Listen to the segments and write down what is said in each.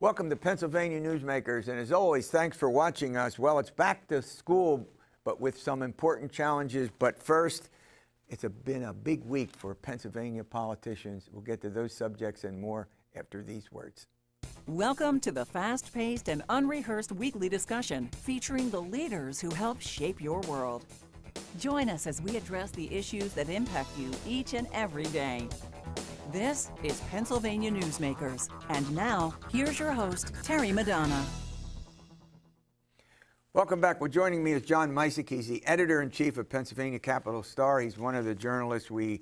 Welcome to Pennsylvania Newsmakers, and as always, thanks for watching us. Well, it's back to school, but with some important challenges. But first, been a big week for Pennsylvania politicians. We'll get to those subjects and more after these words. Welcome to the fast-paced and unrehearsed weekly discussion featuring the leaders who help shape your world. Join us as we address the issues that impact you each and every day. This is Pennsylvania Newsmakers. And now, here's your host, Terry Madonna. Welcome back. Well, joining me is John Micek. He's the editor-in-chief of Pennsylvania Capital Star. He's one of the journalists we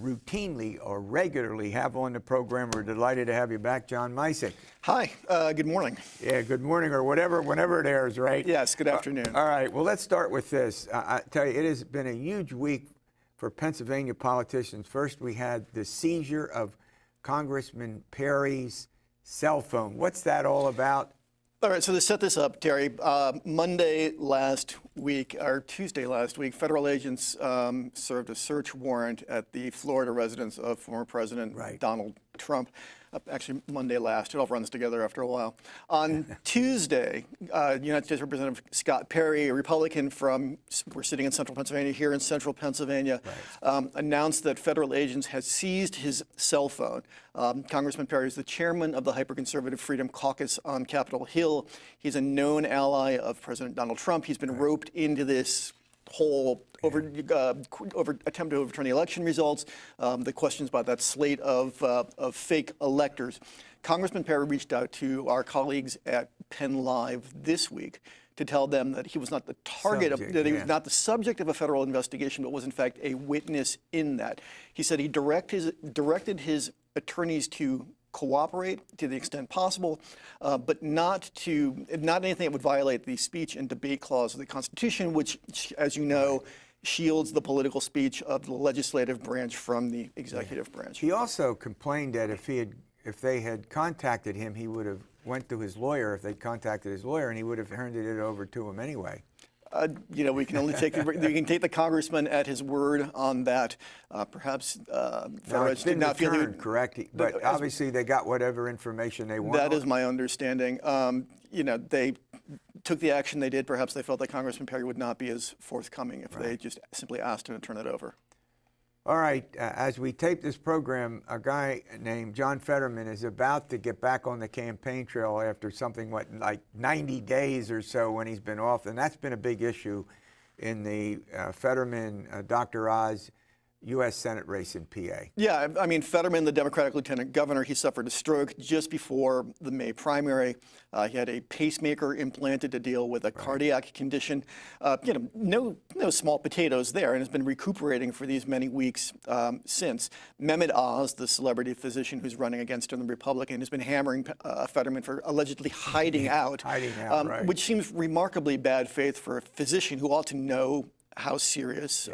routinely or regularly have on the program. We're delighted to have you back, John Micek. Hi, good morning. Yeah, good morning or whatever, whenever it airs, right? Yes, good afternoon. All right, well, let's start with this. I tell you, it has been a huge week for Pennsylvania politicians. First, we had the seizure of Congressman Perry's cell phone. What's that all about? All right, so to set this up, Terry, Monday last week, or Tuesday last week, federal agents served a search warrant at the Florida residence of former President Donald Trump. Actually, Monday last. It all runs together after a while. On Tuesday, United States Representative Scott Perry, a Republican we're sitting in central Pennsylvania, here in central Pennsylvania, announced that federal agents had seized his cell phone. Congressman Perry is the chairman of the hyperconservative Freedom Caucus on Capitol Hill. He's a known ally of President Donald Trump. He's been roped into this whole attempt to overturn the election results, the questions about that slate of fake electors. Congressman Perry reached out to our colleagues at Penn Live this week to tell them that he was not the target he was not the subject of a federal investigation, but was in fact a witness in that. He said he directed his attorneys to cooperate to the extent possible, but not anything that would violate the speech and debate clause of the Constitution, which, as you know, shields the political speech of the legislative branch from the executive branch. He also complained that if they had contacted him, he would have went to his lawyer. If they'd contacted his lawyer, and he would have handed it over to him anyway. We can only take the congressman at his word on that. Perhaps it's been returned, correct? But obviously they got whatever information they wanted. That is my understanding. They took the action they did. Perhaps they felt that Congressman Perry would not be as forthcoming if they just simply asked him to turn it over. All right, as we tape this program, a guy named John Fetterman is about to get back on the campaign trail after something like 90 days or so when he's been off, and that's been a big issue in the Fetterman, Dr. Oz U.S. Senate race in PA. Yeah, I mean, Fetterman, the Democratic lieutenant governor, he suffered a stroke just before the May primary. He had a pacemaker implanted to deal with a cardiac condition. No small potatoes there, and has been recuperating for these many weeks since. Mehmet Oz, the celebrity physician who's running against him, the Republican, has been hammering Fetterman for allegedly hiding out, which seems remarkably bad faith for a physician who ought to know how serious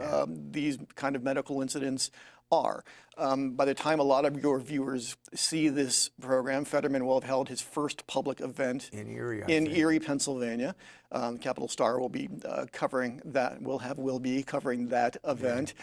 these kind of medical incidents are. By the time a lot of your viewers see this program, Fetterman will have held his first public event in Erie, Erie, Pennsylvania. Capital Star will be covering that. Will be covering that event.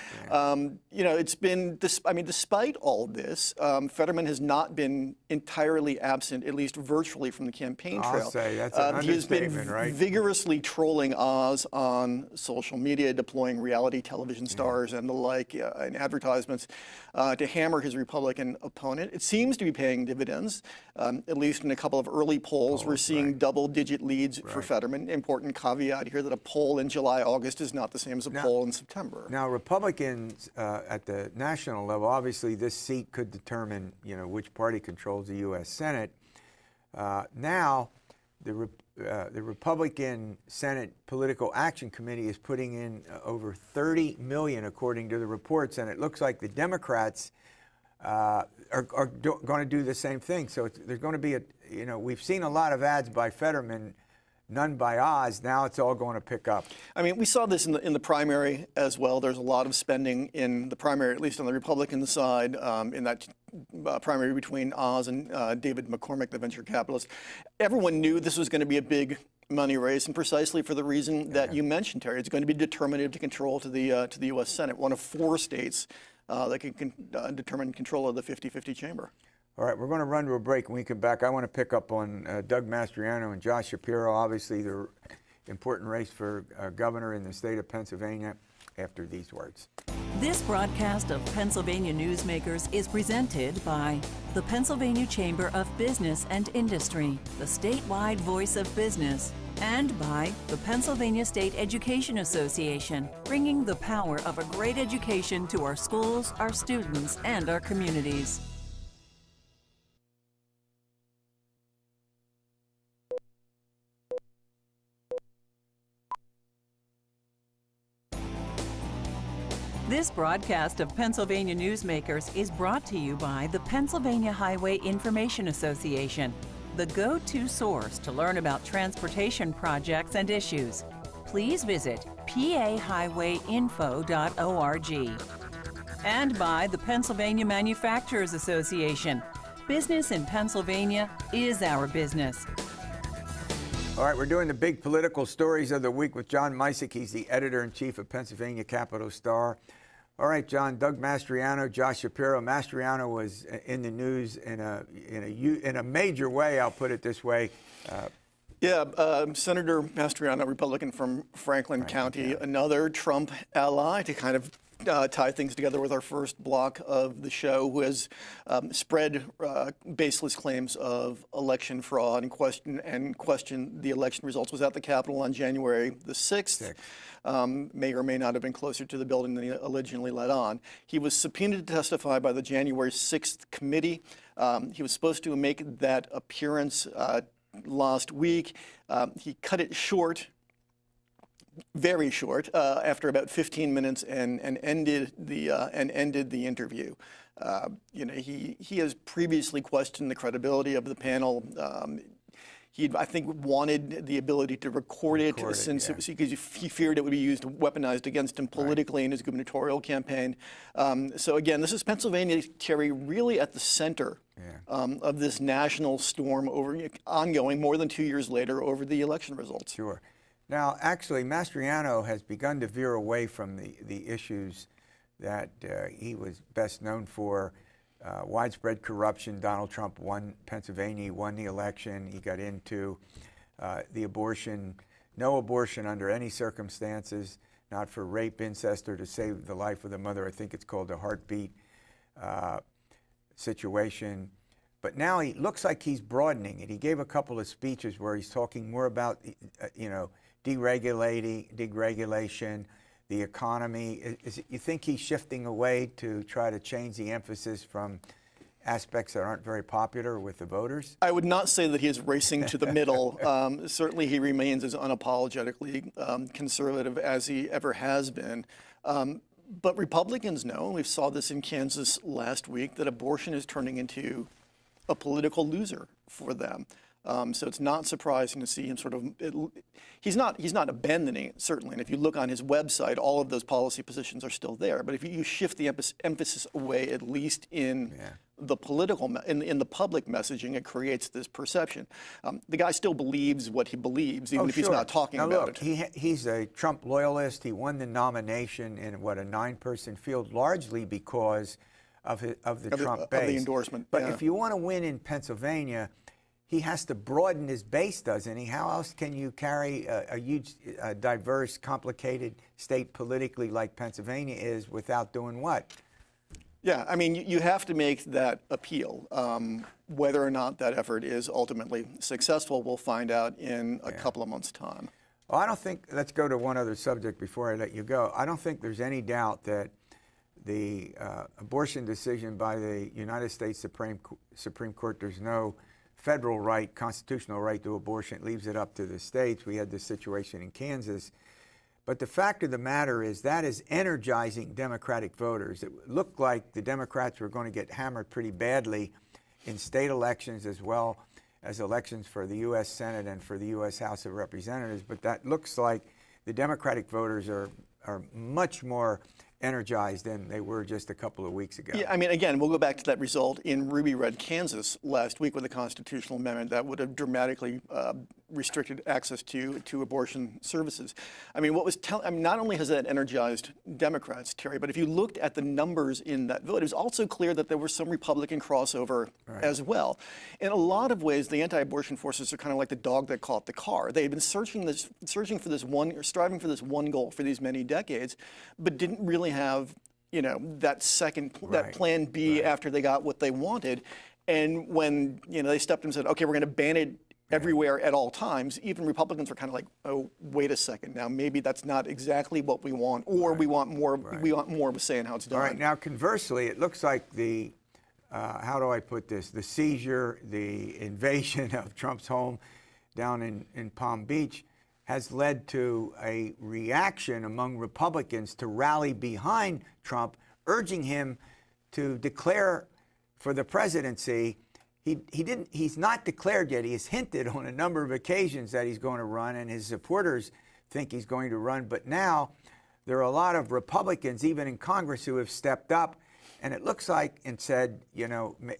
It's been despite all this, Fetterman has not been entirely absent, at least virtually, from the campaign trail. I'll say that's an understatement, right? Vigorously trolling Oz on social media, deploying reality television stars and the like in advertisements to hammer his Republican opponent. It seems to be paying dividends, at least in a couple of early polls. We're seeing double-digit leads for Fetterman. Important caveat here that a poll in July, August is not the same as a poll in September. Now, Republicans at the national level, obviously this seat could determine, which party controls the U.S. Senate. Now, the Republican Senate Political Action Committee is putting in over $30 million, according to the reports, and it looks like the Democrats are going to do the same thing. So there's going to be we've seen a lot of ads by Fetterman, none by Oz. Now it's all going to pick up. I mean, we saw this in the primary as well. There's a lot of spending in the primary, at least on the Republican side, in that primary between Oz and David McCormick, the venture capitalist. Everyone knew this was going to be a big money race, and precisely for the reason that you mentioned, Terry. It's going to be determinative to control to the U.S. Senate, one of 4 states that can determine control of the 50-50 chamber. All right, we're going to run to a break. When we come back, I want to pick up on Doug Mastriano and Josh Shapiro, obviously the important race for governor in the state of Pennsylvania, after these words. This broadcast of Pennsylvania Newsmakers is presented by the Pennsylvania Chamber of Business and Industry, the statewide voice of business, and by the Pennsylvania State Education Association, bringing the power of a great education to our schools, our students, and our communities. This broadcast of Pennsylvania Newsmakers is brought to you by the Pennsylvania Highway Information Association, the go-to source to learn about transportation projects and issues. Please visit pahighwayinfo.org. And by the Pennsylvania Manufacturers Association. Business in Pennsylvania is our business. All right, we're doing the big political stories of the week with John Micek. He's the editor-in-chief of Pennsylvania Capital Star. All right, John, Doug Mastriano, Josh Shapiro. Mastriano was in the news in a major way, I'll put it this way. Senator Mastriano, Republican from Franklin County, another Trump ally to kind of tie things together with our first block of the show, who has spread baseless claims of election fraud and questioned the election results. Was at the Capitol on January the 6th. May or may not have been closer to the building than he originally let on. He was subpoenaed to testify by the January 6th committee. He was supposed to make that appearance last week. He cut it short, very short, after about 15 minutes, and ended the interview. He has previously questioned the credibility of the panel. He, I think, wanted the ability to record it because he feared it would be weaponized against him politically in his gubernatorial campaign. So again, this is Pennsylvania, Terry, really at the center of this national storm ongoing more than 2 years later over the election results. Sure. Now, actually, Mastriano has begun to veer away from the issues that he was best known for. Widespread corruption. Donald Trump won Pennsylvania, he won the election. He got into the abortion, no abortion under any circumstances, not for rape, incest, or to save the life of the mother. I think it's called a heartbeat situation. But now he looks like he's broadening it. He gave a couple of speeches where he's talking more about, deregulation, the economy. You think he's shifting away to try to change the emphasis from aspects that aren't very popular with the voters? I would not say that he is racing to the middle. Certainly he remains as unapologetically conservative as he ever has been. But Republicans know, and we saw this in Kansas last week, that abortion is turning into a political loser for them. So it's not surprising to see him sort of, he's not abandoning it, certainly. And if you look on his website, all of those policy positions are still there. But if you shift the emphasis away, at least in the political, in the public messaging, it creates this perception. The guy still believes what he believes, even if he's not talking about it. He's a Trump loyalist. He won the nomination in, what, a 9-person field, largely because of the Trump base. Of the endorsement. But if you want to win in Pennsylvania, he has to broaden his base, doesn't he? How else can you carry a huge, diverse, complicated state politically like Pennsylvania is without doing what? Yeah, I mean, you have to make that appeal. Whether or not that effort is ultimately successful, we'll find out in a couple of months' time. Well, I don't think, let's go to one other subject before I let you go. I don't think there's any doubt that the abortion decision by the United States Supreme Court, there's no federal right, constitutional right to abortion. It leaves it up to the states. We had this situation in Kansas. But the fact of the matter is that is energizing Democratic voters. It looked like the Democrats were going to get hammered pretty badly in state elections as well as elections for the U.S. Senate and for the U.S. House of Representatives. But that looks like the Democratic voters are much more energized than they were just a couple of weeks ago. Yeah, I mean, again, we'll go back to that result in Ruby Red, Kansas last week with a constitutional amendment that would have dramatically restricted access to abortion services. I mean, not only has that energized Democrats, Terry, but if you looked at the numbers in that vote, it was also clear that there was some Republican crossover as well. In a lot of ways, the anti-abortion forces are kind of like the dog that caught the car. They had been striving for this one goal for these many decades, but didn't really have, that that plan B after they got what they wanted. And when, they stepped in and said, okay, we're going to ban it everywhere at all times, even Republicans were kind of like, oh, wait a second, now maybe that's not exactly what we want, or we want more of a say in how it's done. All right, now conversely, it looks like the, how do I put this, the seizure, the invasion of Trump's home down in Palm Beach has led to a reaction among Republicans to rally behind Trump, urging him to declare for the presidency. He's not declared yet. He has hinted on a number of occasions that he's going to run, and his supporters think he's going to run. But now there are a lot of Republicans, even in Congress, who have stepped up, and it looks like, and said,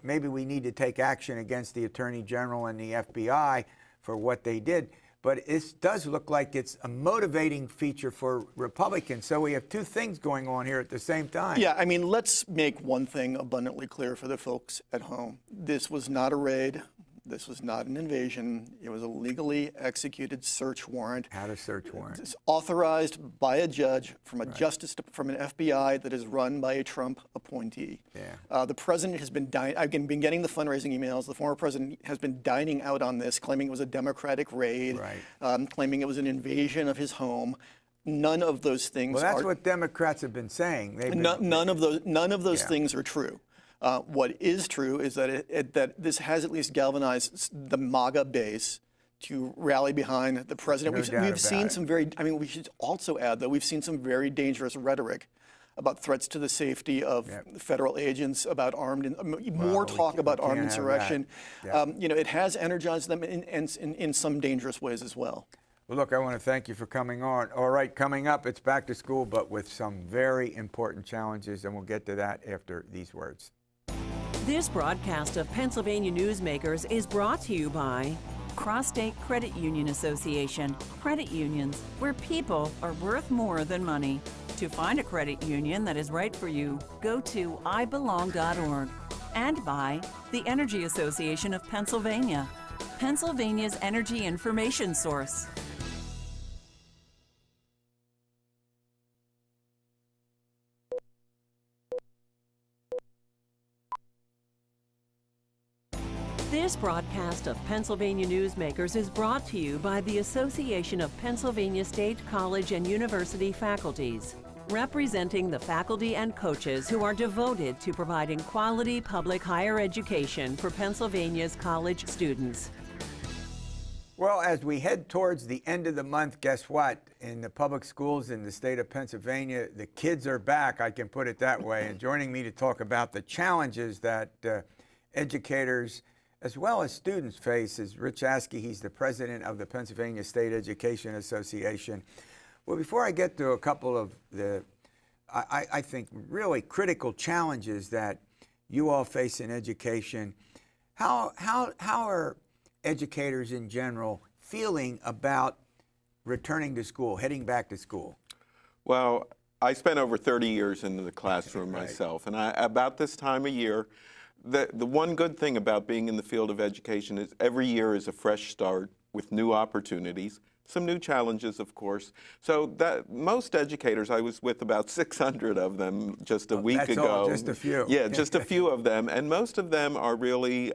maybe we need to take action against the Attorney General and the FBI for what they did. But it does look like it's a motivating feature for Republicans. So we have two things going on here at the same time. Yeah, I mean, let's make one thing abundantly clear for the folks at home. This was not a raid. This was not an invasion. It was a legally executed search warrant. Had a search warrant. It's authorized by a judge from an FBI that is run by a Trump appointee. Yeah. The president has been I've been getting the fundraising emails. The former president has been dining out on this, claiming it was a Democratic raid, claiming it was an invasion of his home. None of those things. Well, that's what Democrats have been saying. None of those things are true. What is true is that that this has at least galvanized the MAGA base to rally behind the president. We've seen some very, we should also add that we've seen some very dangerous rhetoric about threats to the safety of federal agents, about more talk about armed insurrection. It has energized them in some dangerous ways as well. Well, look, I want to thank you for coming on. All right, coming up, it's back to school, but with some very important challenges, and we'll get to that after these words. This broadcast of Pennsylvania Newsmakers is brought to you by Cross-State Credit Union Association. Credit unions, where people are worth more than money. To find a credit union that is right for you, go to ibelong.org. And by the Energy Association of Pennsylvania, Pennsylvania's energy information source. This broadcast of Pennsylvania Newsmakers is brought to you by the Association of Pennsylvania State College and University Faculties, representing the faculty and coaches who are devoted to providing quality public higher education for Pennsylvania's college students. Well, as we head towards the end of the month, guess what? In the public schools in the state of Pennsylvania, the kids are back, I can put it that way. And joining me to talk about the challenges that educators as well as students face is Rich Askey. He's the president of the Pennsylvania State Education Association. Well, before I get to a couple of the, I think, really critical challenges that you all face in education, how are educators in general feeling about returning to school, heading back to school? Well, I spent over 30 years in the classroom myself, and about this time of year, the one good thing about being in the field of education is every year is a fresh start with new opportunities, some new challenges, of course. So that most educators, I was with about 600 of them just a week ago. All, just a few. Yeah, just a few of them, and most of them are really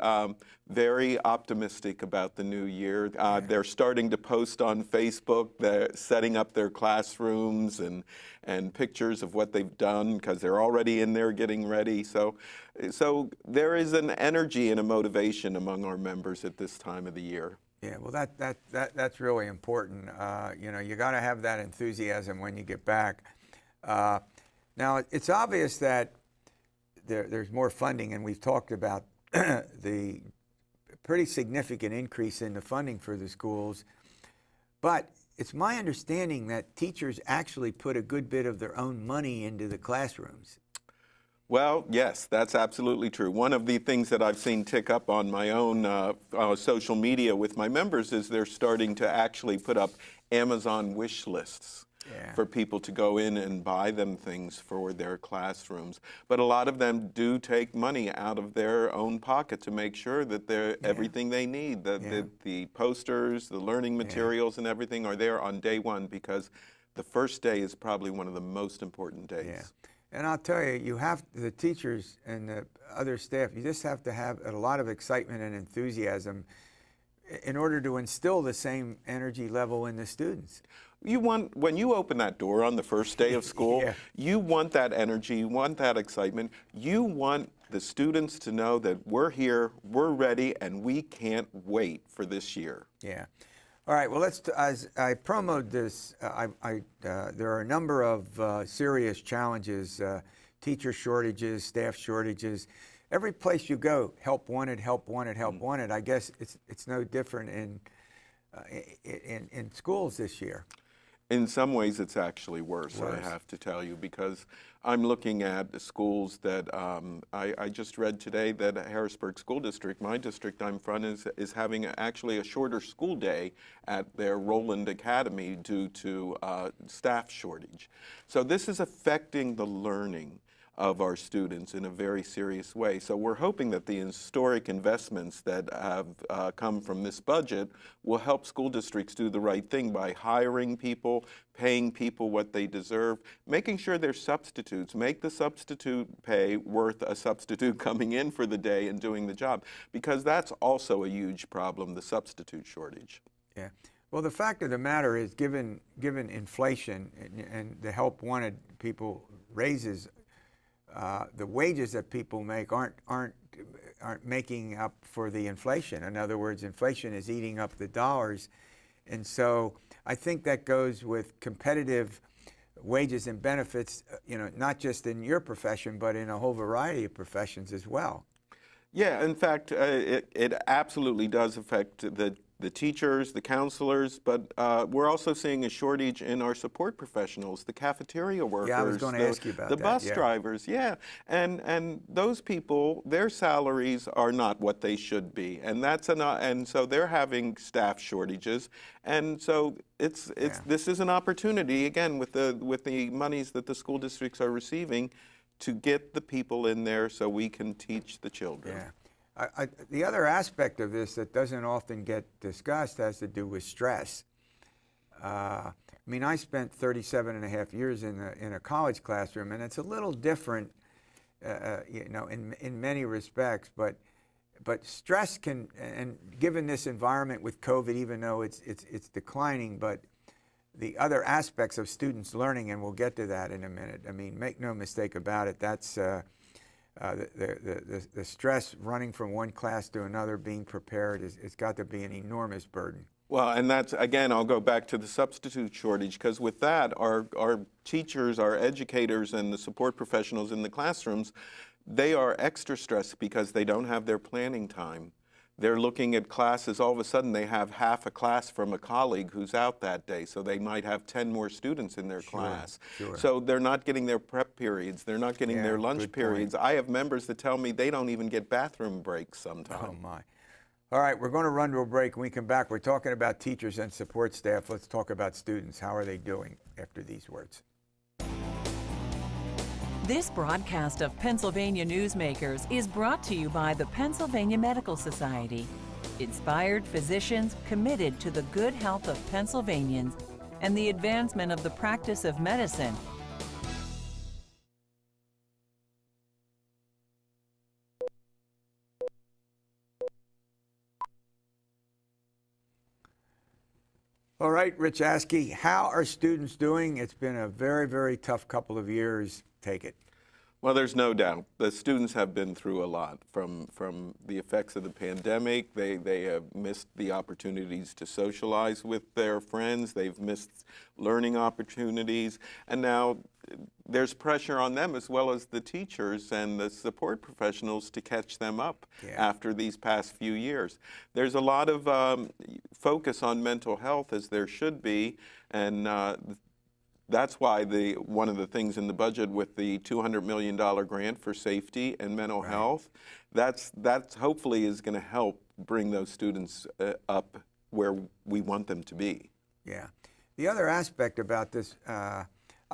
very optimistic about the new year. They're starting to post on Facebook. They're setting up their classrooms and pictures of what they've done because they're already in there getting ready. So there is an energy and a motivation among our members at this time of the year. Yeah, well, that's really important. You got to have that enthusiasm when you get back. Now, it's obvious that there's more funding, and we've talked about the pretty significant increase in the funding for the schools. But it's my understanding that teachers actually put a good bit of their own money into the classrooms. Well, yes, that's absolutely true. One of the things that I've seen tick up on my own social media with my members is they're starting to actually put up Amazon wish lists. Yeah. For people to go in and buy them things for their classrooms. But a lot of them do take money out of their own pocket to make sure that they're everything they need, the posters, the learning materials and everything are there on day one, because the first day is probably one of the most important days. Yeah. And I'll tell you, you have the teachers and the other staff, you just have to have a lot of excitement and enthusiasm in order to instill the same energy level in the students. You want, when you open that door on the first day of school, you want that energy, you want that excitement, you want the students to know that we're here, we're ready, and we can't wait for this year. Yeah. All right, well, as I promoted this, there are a number of serious challenges, teacher shortages, staff shortages. Every place you go, help wanted, help wanted, help wanted. I guess it's no different in schools this year. In some ways, it's actually worse, I have to tell you, because I'm looking at the schools that I just read today that Harrisburg School District, my district I'm from, is having actually a shorter school day at their Roland Academy due to staff shortage. So this is affecting the learning of our students in a very serious way. So we're hoping that the historic investments that have come from this budget will help school districts do the right thing by hiring people, paying people what they deserve, making sure they're substitutes, make the substitute pay worth a substitute coming in for the day and doing the job, because that's also a huge problem, the substitute shortage. Yeah. Well, the fact of the matter is, given inflation and the help wanted people raises, the wages that people make aren't making up for the inflation. In other words, inflation is eating up the dollars, and so I think that goes with competitive wages and benefits. You know, not just in your profession, but in a whole variety of professions as well. Yeah, in fact, it absolutely does affect the teachers, the counselors, but we're also seeing a shortage in our support professionals, the cafeteria workers, I was going to ask you about the that. bus drivers, and those people, their salaries are not what they should be, and and so they're having staff shortages, and so this is an opportunity again with the monies that the school districts are receiving to get the people in there so we can teach the children. Yeah. The other aspect of this that doesn't often get discussed has to do with stress. I mean, I spent 37 and a half years in a college classroom, and it's a little different, you know, in many respects. But stress can, and given this environment with COVID, even though it's declining, but the other aspects of students learning, and we'll get to that in a minute. I mean, make no mistake about it. That's the stress running from one class to another, being prepared, it's got to be an enormous burden. Well, and that's, again, I'll go back to the substitute shortage, because with that, our teachers, our educators, and the support professionals in the classrooms, they are extra stressed because they don't have their planning time. They're looking at classes, all of a sudden they have half a class from a colleague who's out that day, so they might have 10 more students in their class. Sure. So they're not getting their prep periods, they're not getting their lunch periods. I have members that tell me they don't even get bathroom breaks sometimes. Oh my. All right, we're going to run to a break. When we come back, we're talking about teachers and support staff. Let's talk about students. How are they doing after these words? This broadcast of Pennsylvania Newsmakers is brought to you by the Pennsylvania Medical Society. Inspired physicians committed to the good health of Pennsylvanians and the advancement of the practice of medicine. All right, Rich Askey, how are students doing? It's been a very, very tough couple of years. Take it. Well, there's no doubt. The students have been through a lot from the effects of the pandemic. They have missed the opportunities to socialize with their friends. They've missed learning opportunities. And now there's pressure on them, as well as the teachers and the support professionals, to catch them up after these past few years. There's a lot of focus on mental health, as there should be, and that's why one of the things in the budget with the $200 million grant for safety and mental health, that's hopefully is going to help bring those students up where we want them to be. Yeah. The other aspect about this, I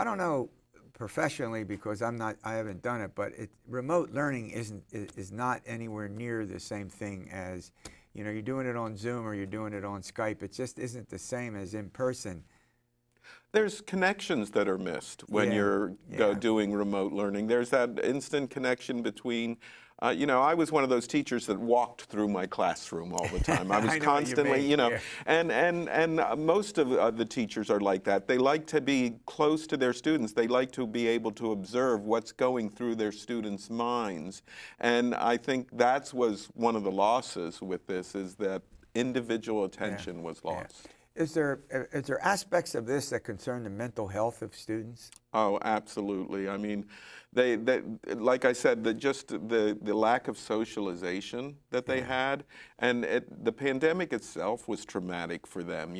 don't know professionally because I haven't done it, but remote learning is not anywhere near the same thing as, you're doing it on Zoom or you're doing it on Skype. It just isn't the same as in person. There's connections that are missed when you're doing remote learning. There's that instant connection between, I was one of those teachers that walked through my classroom all the time. I was constantly, and most of the teachers are like that. They like to be close to their students. They like to be able to observe what's going through their students' minds. And I think that was one of the losses with this, is that individual attention was lost. Is there aspects of this that concern the mental health of students? Oh, absolutely. I mean, they like I said, the lack of socialization that they had, and the pandemic itself was traumatic for them.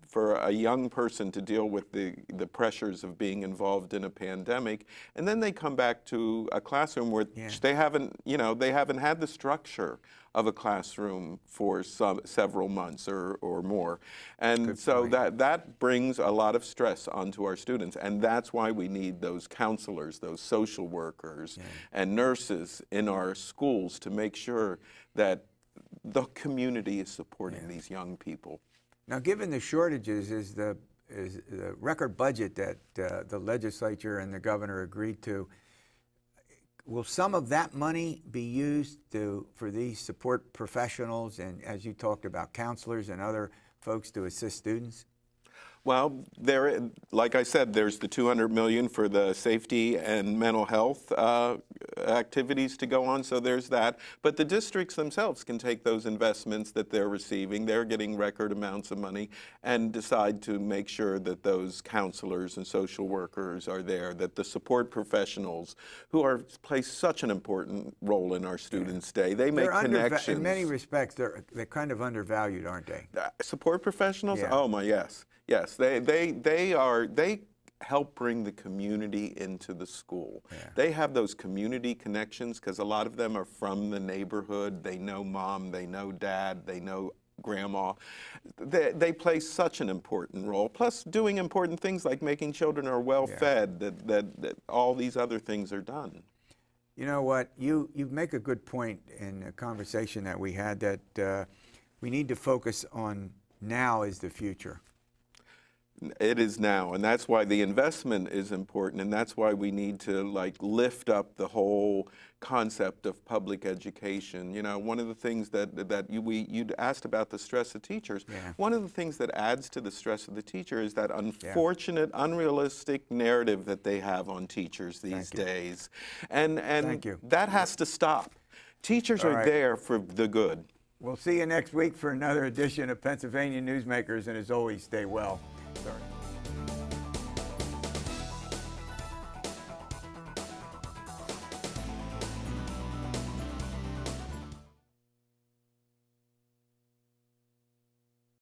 For a young person to deal with the pressures of being involved in a pandemic, and then they come back to a classroom where they haven't had the structure of a classroom for several months or more. And so that brings a lot of stress onto our students, and that's why we need those counselors, those social workers, and nurses in our schools to make sure that the community is supporting these young people. Now, given the shortages, is the record budget that the legislature and the governor agreed to, will some of that money be used for these support professionals and, as you talked about, counselors and other folks to assist students? Well, like I said, there's the $200 million for the safety and mental health activities to go on, so there's that. But the districts themselves can take those investments that they're receiving, they're getting record amounts of money, and decide to make sure that those counselors and social workers are there, that the support professionals, who play such an important role in our students' day, they make connections. In many respects, they're kind of undervalued, aren't they? Support professionals? Oh my, yes. Yes, they help bring the community into the school. They have those community connections because a lot of them are from the neighborhood. They know mom, they know dad, they know grandma. They play such an important role, plus doing important things like making children are well fed, that all these other things are done. You know what, you make a good point in a conversation that we had, that we need to focus on now is the future. It is now, and that's why the investment is important, and that's why we need to lift up the whole concept of public education. One of the things that you'd asked about the stress of teachers. One of the things that adds to the stress of the teacher is that unfortunate, unrealistic narrative that they have on teachers these days, and that has to stop. Teachers are there for the good. We'll see you next week for another edition of Pennsylvania Newsmakers, and as always, stay well. Sorry.